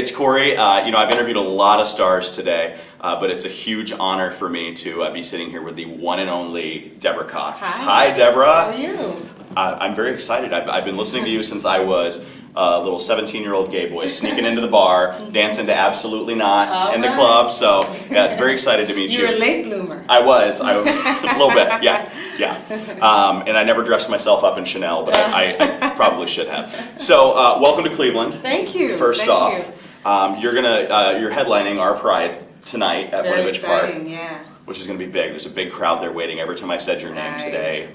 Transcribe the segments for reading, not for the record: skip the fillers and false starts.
it's Corey. I've interviewed a lot of stars today, but it's a huge honor for me to be sitting here with the one and only Deborah Cox. Hi, Deborah. How are you? I'm very excited. I've been listening to you since I was a little 17-year-old gay boy sneaking into the bar, dancing to Absolutely Not in the club. So, yeah, it's very excited to meet you. You're a late bloomer. I was. A little bit, yeah. And I never dressed myself up in Chanel, but I probably should have. So, welcome to Cleveland. Thank you. First off, you're headlining our Pride tonight at Winovich Park, which is going to be big. There's a big crowd there waiting. Every time I said your name today,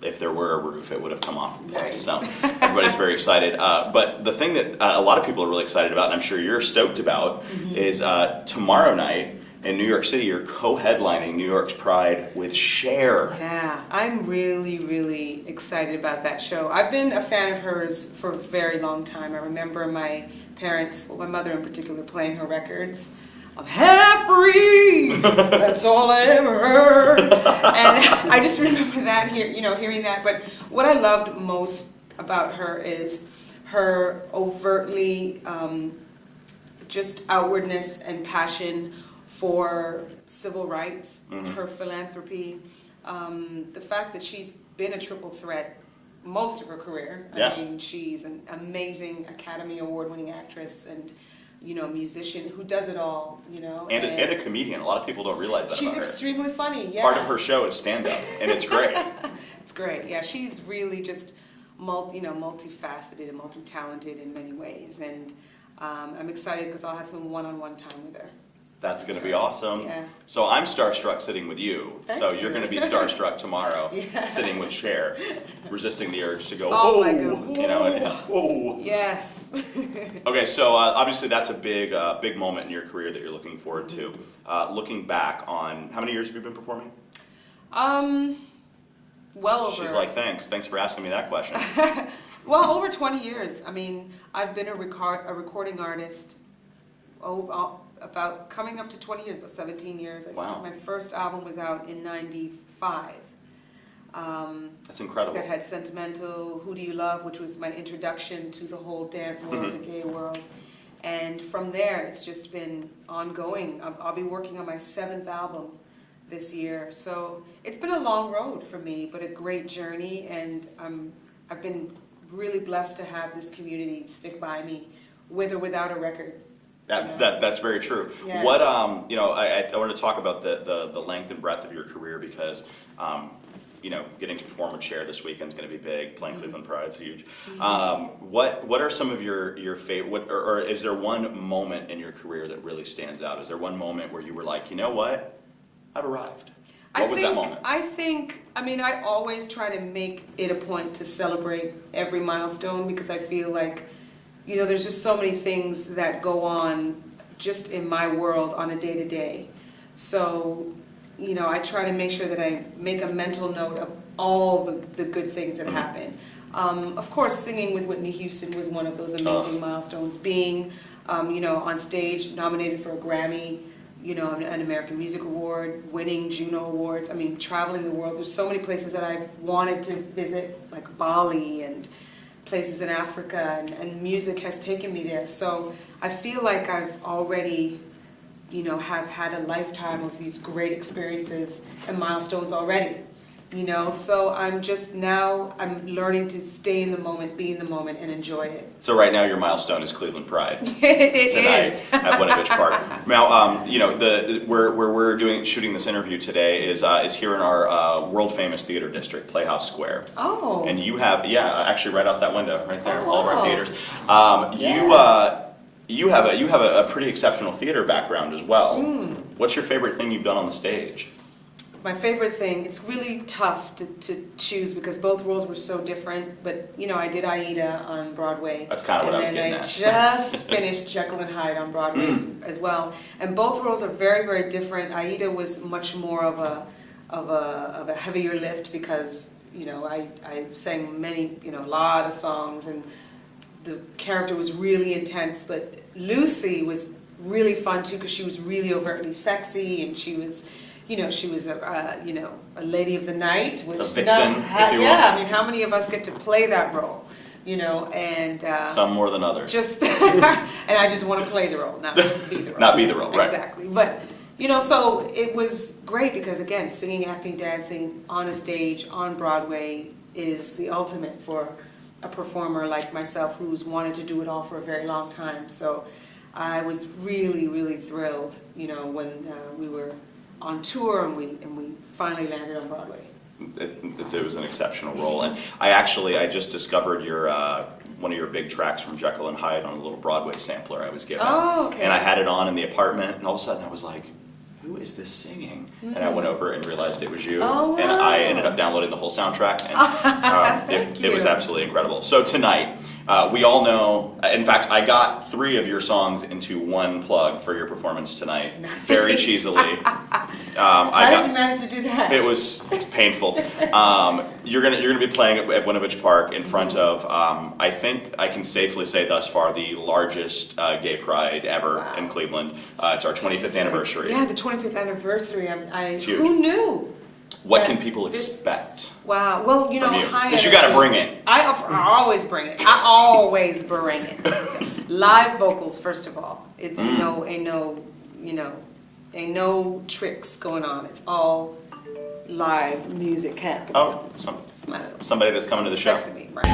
if there were a roof, it would have come off the place. So everybody's very excited. But the thing that a lot of people are really excited about, and I'm sure you're stoked about, is tomorrow night in New York City, you're co-headlining New York's Pride with Cher. Yeah, I'm really, really excited about that show. I've been a fan of hers for a very long time. I remember my parents, my mother in particular, playing her records. I'm half-breed, that's all I ever heard. And I just remember that, hearing that. But what I loved most about her is her overtly just outwardness and passion for civil rights, her philanthropy, the fact that she's been a triple threat most of her career. I mean, she's an amazing Academy Award-winning actress and musician who does it all, And a comedian. A lot of people don't realize that she's about her. extremely funny, Part of her show is stand-up, and it's great. It's great, yeah. She's really just multifaceted and multi-talented in many ways, and I'm excited because I'll have some one-on-one time with her. That's going to be awesome. Yeah. So I'm starstruck sitting with you. Thank You're going to be starstruck tomorrow, sitting with Cher, resisting the urge to go, oh, whoa. Yes. Okay, so obviously that's a big moment in your career that you're looking forward to. Looking back on, how many years have you been performing? Well over. She's like, thanks for asking me that question. Well, over 20 years. I mean, I've been a recording artist. About coming up to 20 years, about 17 years. My first album was out in 95. That's incredible. That had Sentimental, Who Do You Love, which was my introduction to the whole dance world, the gay world. And from there, it's just been ongoing. I'll be working on my 7th album this year. So it's been a long road for me, but a great journey. And I've been really blessed to have this community stick by me with or without a record. That's very true. Yeah. What I want to talk about the length and breadth of your career because getting to perform with Cher this weekend is going to be big. Playing Cleveland Pride's huge. What are some of your favorite? Or is there one moment in your career that really stands out? Is there one moment where you were like, you know what, I've arrived? What was that moment? I always try to make it a point to celebrate every milestone because I feel like. There's just so many things that go on just in my world on a day-to-day. So, I try to make sure that I make a mental note of all the good things that happen. Of course, singing with Whitney Houston was one of those amazing milestones. Being, on stage, nominated for a Grammy, an American Music Award, winning Juno Awards. I mean, traveling the world. There's so many places that I've wanted to visit, like Bali and places in Africa, and music has taken me there. So I feel like I've already, have had a lifetime of these great experiences and milestones already. So I'm learning to stay in the moment, be in the moment, and enjoy it. So right now your milestone is Cleveland Pride. It tonight is. At Winovich Park. Now, where we're shooting this interview today is here in our world famous theater district, Playhouse Square. Oh. And you have, actually right out that window, right there, all of our theaters. You have a pretty exceptional theater background as well. What's your favorite thing you've done on the stage? My favorite thing, it's really tough to choose because both roles were so different, but I did Aida on Broadway. That's kind of what I was getting at. And then I just finished Jekyll and Hyde on Broadway as well. And both roles are very, very different. Aida was much more of a heavier lift because, I sang a lot of songs and the character was really intense, but Lucy was really fun too because she was really overtly sexy and she was a lady of the night. Which, a vixen, if you will. Yeah, I mean, how many of us get to play that role? you know, and some more than others. just and I just want to play the role, not be the role. Not be the role, right? Exactly. But you know, so it was great because again, singing, acting, dancing on a stage on Broadway is the ultimate for a performer like myself who's wanted to do it all for a very long time. So I was really, really thrilled, you know, when we were on tour and we finally landed on Broadway. It was an exceptional role, and I just discovered your one of your big tracks from Jekyll and Hyde on a little Broadway sampler I was given. Oh, okay. And I had it on in the apartment, and all of a sudden I was like, who is this singing? And I went over and realized it was you. Oh, wow. And I ended up downloading the whole soundtrack, and it was absolutely incredible. So tonight, we all know, in fact, I got 3 of your songs into one plug for your performance tonight, Nice. very cheesily. How did you manage to do that? It was painful. You're gonna be playing at Winovich Park in front of, I think I can safely say thus far, the largest gay pride ever in Cleveland. It's our 25th anniversary. Yeah, the 25th anniversary. It's huge. Who knew? What that can people this- expect? Wow. Well, you know, From you. high 'Cause you gotta energy. bring it. I always bring it. I always bring it. Live vocals, first of all. Ain't no, you know, ain't no tricks going on. It's all live music happening. Oh, It's my little somebody that's coming to the show. sexy me, right?